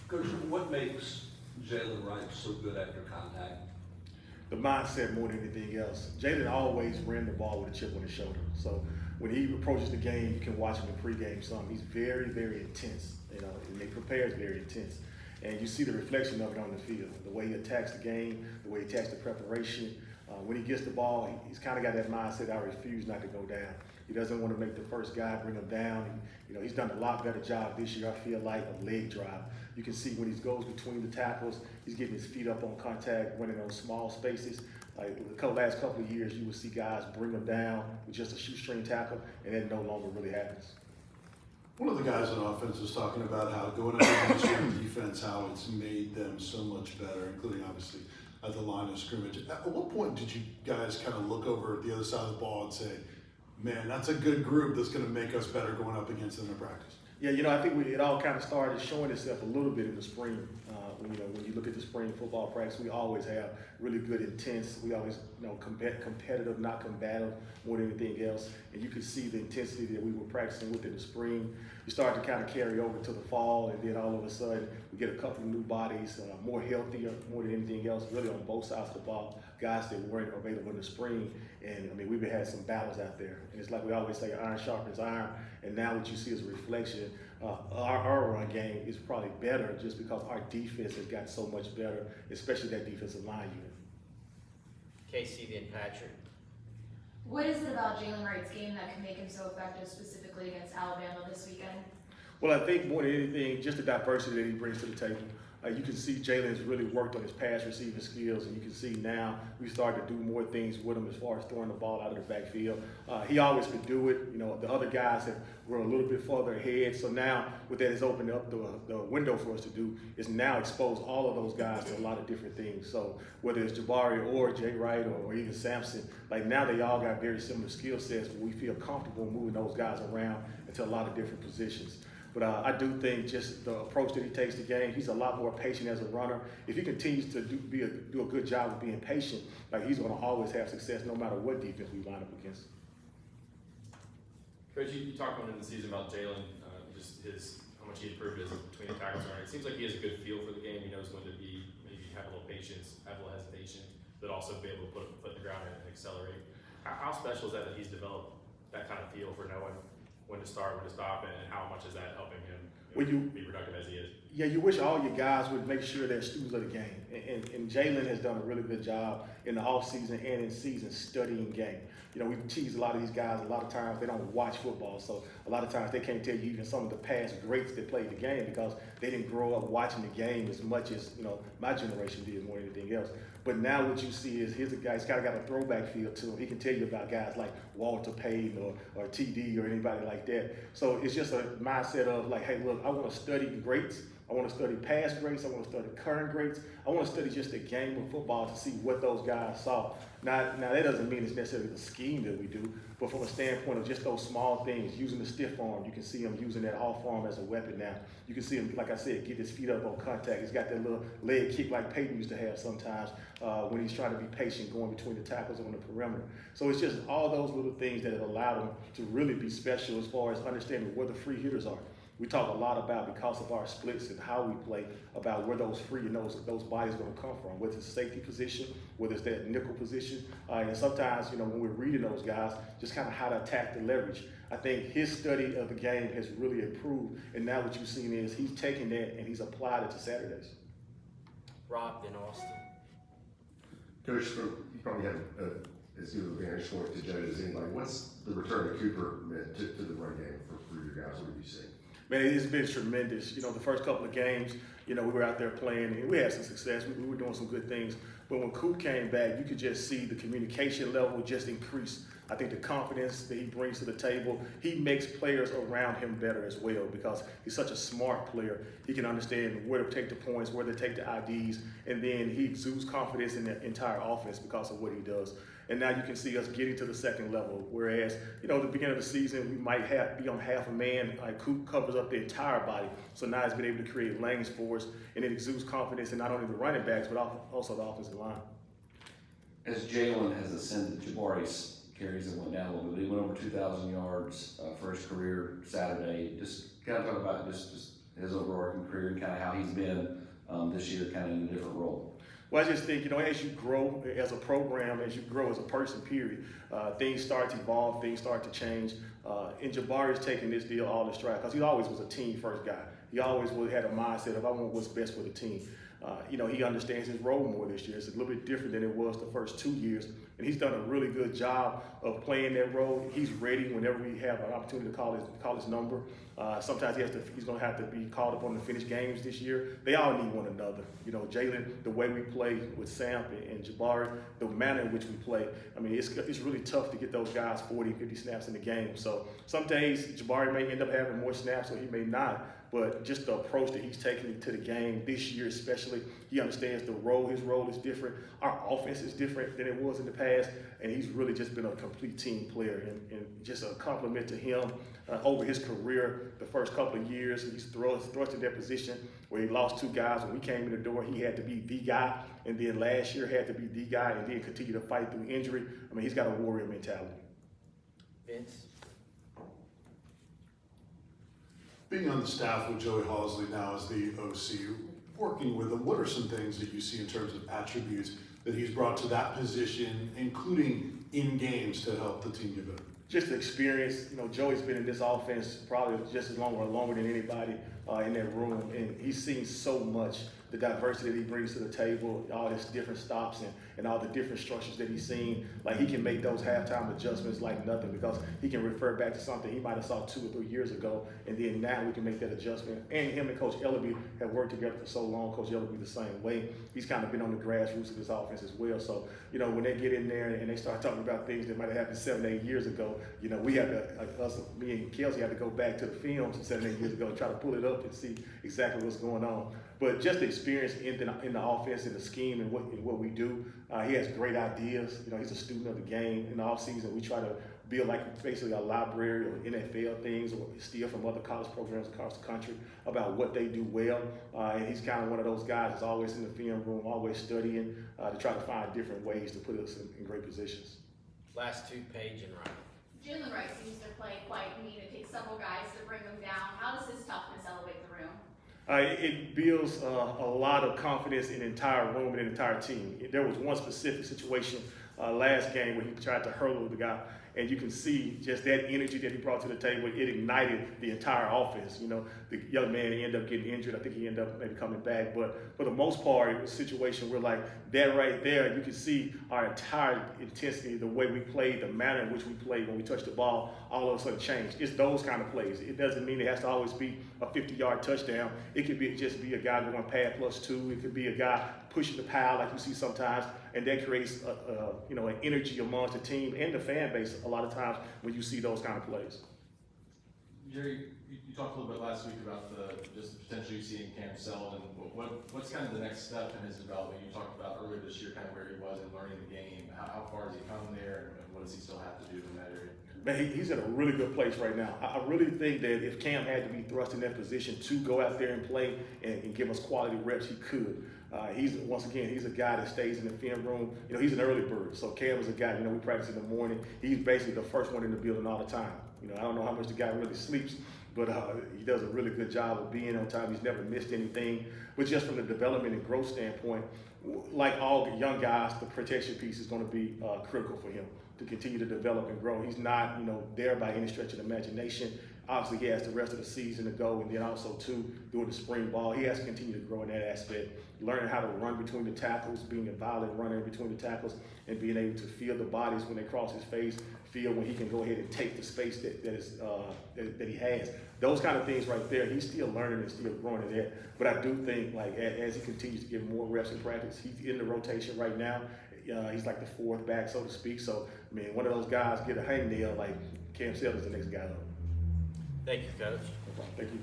Coach, what makes Jaylen Wright so good after contact? The mindset more than anything else. Jaylen always ran the ball with a chip on his shoulder. So when he approaches the game, you can watch him in pregame some. He's very, very intense, and he prepares very intense. And you see the reflection of it on the field. The way he attacks the game, the way he attacks the preparation. When he gets the ball, he's kind of got that mindset, I refuse not to go down. He doesn't want to make the first guy bring him down. He's done a lot better job this year, I feel like, of leg drive. You can see when he goes between the tackles, he's getting his feet up on contact, winning those small spaces. Like the last couple of years, you will see guys bring him down with just a shoestring tackle, and that no longer really happens. One of the guys on offense was talking about how going up against your defense, how it's made them so much better, including obviously at the line of scrimmage. At what point did you guys kind of look over at the other side of the ball and say, man, that's a good group that's going to make us better going up against them in practice? Yeah, I think it all kind of started showing itself a little bit in the spring. When you look at the spring football practice, we always have really good intense. We always, competitive, not combative more than anything else. And you could see the intensity that we were practicing with in the spring. We started to kind of carry over to the fall, and then all of a sudden we get a couple of new bodies, more healthier, more than anything else, really on both sides of the ball. Guys that weren't available in the spring, and we've had some battles out there. And it's like we always say, iron sharpens iron. And now what you see is a reflection. Our run game is probably better just because our defense has gotten so much better, especially that defensive line unit. Casey, then Patrick. What is it about Jaylen Wright's game that can make him so effective, specifically against Alabama this weekend? Well, I think more than anything, just the diversity that he brings to the table. You can see Jaylen's really worked on his pass receiving skills, and you can see now we started to do more things with him as far as throwing the ball out of the backfield. He always could do it. The other guys were a little bit further ahead. So now what that has opened up the window for us to do is now expose all of those guys to a lot of different things. So whether it's Jabari or Jay Wright or even Sampson, like now they all got very similar skill sets, but we feel comfortable moving those guys around into a lot of different positions. But I do think just the approach that he takes to the game, he's a lot more patient as a runner. If he continues to do a good job of being patient, like he's going to always have success no matter what defense we line up against. Coach, you talked about in the season about Jaylen, just how much he improved between the tackles. It seems like he has a good feel for the game. He knows when to maybe have a little patience, have a little hesitation, but also be able to put a foot in the ground and accelerate. How special is that he's developed that kind of feel for knowing when to start, when to stop, and how much is that helping him be productive as he is? Yeah, you wish all your guys would make sure they're students of the game. And Jaylen has done a really good job in the offseason and in season studying game. We tease a lot of these guys. A lot of times they don't watch football, so a lot of times they can't tell you even some of the past greats that played the game because they didn't grow up watching the game as much as my generation did more than anything else. But now what you see is here's a guy, he's got a throwback feel to him. He can tell you about guys like Walter Payton or TD or anybody like that. So it's just a mindset of like, hey, look, I want to study greats. I want to study past greats. I want to study current greats. I want to study just the game of football to see what those guys saw. Now that doesn't mean it's necessarily the scheme that we do, but from a standpoint of just those small things, using the stiff arm, you can see him using that off arm as a weapon now. You can see him, like I said, get his feet up on contact. He's got that little leg kick like Peyton used to have sometimes when he's trying to be patient going between the tackles on the perimeter. So it's just all those little things that have allowed him to really be special as far as understanding where the free hitters are. We talk a lot about, because of our splits and how we play, about where those free and those bodies are going to come from, whether it's safety position, whether it's that nickel position. And sometimes, when we're reading those guys, just kind of how to attack the leverage. I think his study of the game has really improved. And now what you've seen is he's taken that and he's applied it to Saturdays. Rob, then Austin. Coach, you probably have as good of a vantage point to judge as anybody. What's the return of Cooper meant to the run game for your guys? What have you seen? Man, it's been tremendous. The first couple of games, we were out there playing and we had some success. We were doing some good things. But when Coop came back, you could just see the communication level just increase. I think the confidence that he brings to the table, he makes players around him better as well because he's such a smart player. He can understand where to take the points, where to take the IDs, and then he exudes confidence in the entire offense because of what he does. And now you can see us getting to the second level. Whereas, the beginning of the season, we might be on half a man. Like Coop covers up the entire body. So now he's been able to create lanes for us, and it exudes confidence in not only the running backs, but also the offensive line. As Jaylen has ascended, Jabari's carries and went down a little bit. He went over 2,000 yards for his career Saturday. Just kind of talk about just his overarching career and kind of how he's been this year, kind of in a different role? Well, I just think, as you grow as a program, as you grow as a person, period, things start to evolve, things start to change. And Jabari's taking this deal all in stride because he always was a team first guy. He always had a mindset of, I want what's best for the team. He understands his role more this year. It's a little bit different than it was the first 2 years. And he's done a really good job of playing that role. He's ready whenever we have an opportunity to call his number. Sometimes he's going to have to be called upon to finish games this year. They all need one another. Jaylen, the way we play with Sam and Jabari, the manner in which we play, it's really tough to get those guys 40, 50 snaps in the game. So some days Jabari may end up having more snaps or he may not. But just the approach that he's taking to the game this year especially, he understands the role. His role is different. Our offense is different than it was in the past. And he's really just been a complete team player. And just a compliment to him over his career, the first couple of years, he's thrust in that position where he lost 2 guys. When we came in the door, he had to be the guy. And then last year had to be the guy and then continue to fight through injury. He's got a warrior mentality. Vince? Being on the staff with Joey Halsley now as the OC, working with him, what are some things that you see in terms of attributes that he's brought to that position, including in games, to help the team get better? Just the experience. Joey's been in this offense probably just as long or longer than anybody in that room, and he's seen so much. The diversity that he brings to the table, all his different stops and all the different structures that he's seen. Like, he can make those halftime adjustments like nothing because he can refer back to something he might have saw 2 or 3 years ago, and then now we can make that adjustment. And him and Coach Ellaby have worked together for so long. Coach Ellaby the same way. He's kind of been on the grassroots of this offense as well. So, when they get in there and they start talking about things that might have happened 7, 8 years ago, we have to, me and Kelsey had to go back to the films 7, 8 years ago and try to pull it up and see exactly what's going on. But just the experience in the offense and the scheme and what we do, he has great ideas. He's a student of the game. In the offseason, we try to build like basically a library of NFL things or steal from other college programs across the country about what they do well. And he's kind of one of those guys that's always in the film room, always studying to try to find different ways to put us in great positions. Last 2, Paige and Ryan. Jaylen Wright seems to play quite neat. It takes several guys to bring him down. How does his toughness elevate the room? It builds a lot of confidence in the entire room and the entire team. There was one specific situation last game where he tried to hurdle the guy, and you can see just that energy that he brought to the table. It ignited the entire offense. The young man ended up getting injured. I think he ended up maybe coming back, but for the most part, it was a situation where like that right there, you can see our entire intensity, the way we played, the manner in which we played when we touched the ball, all of a sudden changed. It's those kind of plays. It doesn't mean it has to always be a 50-yard touchdown. It could be just be a guy going pad +2. It could be a guy pushing the pile like you see sometimes, and that creates an energy amongst the team and the fan base a lot of times when you see those kind of plays. Jerry, you talked a little bit last week about just the potential you see in Cam Seld, and what's kind of the next step in his development? You talked about earlier this year kind of where he was in learning the game. How far has he come there, and what does he still have to do in that area? Man, he's in a really good place right now. I really think that if Cam had to be thrust in that position to go out there and play and give us quality reps, he could. He's a guy that stays in the film room. He's an early bird. So Cam is a guy, we practice in the morning. He's basically the first one in the building all the time. I don't know how much the guy really sleeps, but he does a really good job of being on time. He's never missed anything. But just from the development and growth standpoint, like all the young guys, the protection piece is going to be critical for him to continue to develop and grow. He's not, there by any stretch of the imagination. Obviously, he has the rest of the season to go, and then also, too, during the spring ball, he has to continue to grow in that aspect. Learning how to run between the tackles, being a violent runner between the tackles, and being able to feel the bodies when they cross his face, feel when he can go ahead and take the space that he has. Those kind of things right there, he's still learning and still growing in that. But I do think, like, as he continues to get more reps in practice, he's in the rotation right now. He's like the 4th back, so to speak. So, one of those guys get a hangnail, like Cam Seld is the next guy up. Thank you, Coach. Thank you.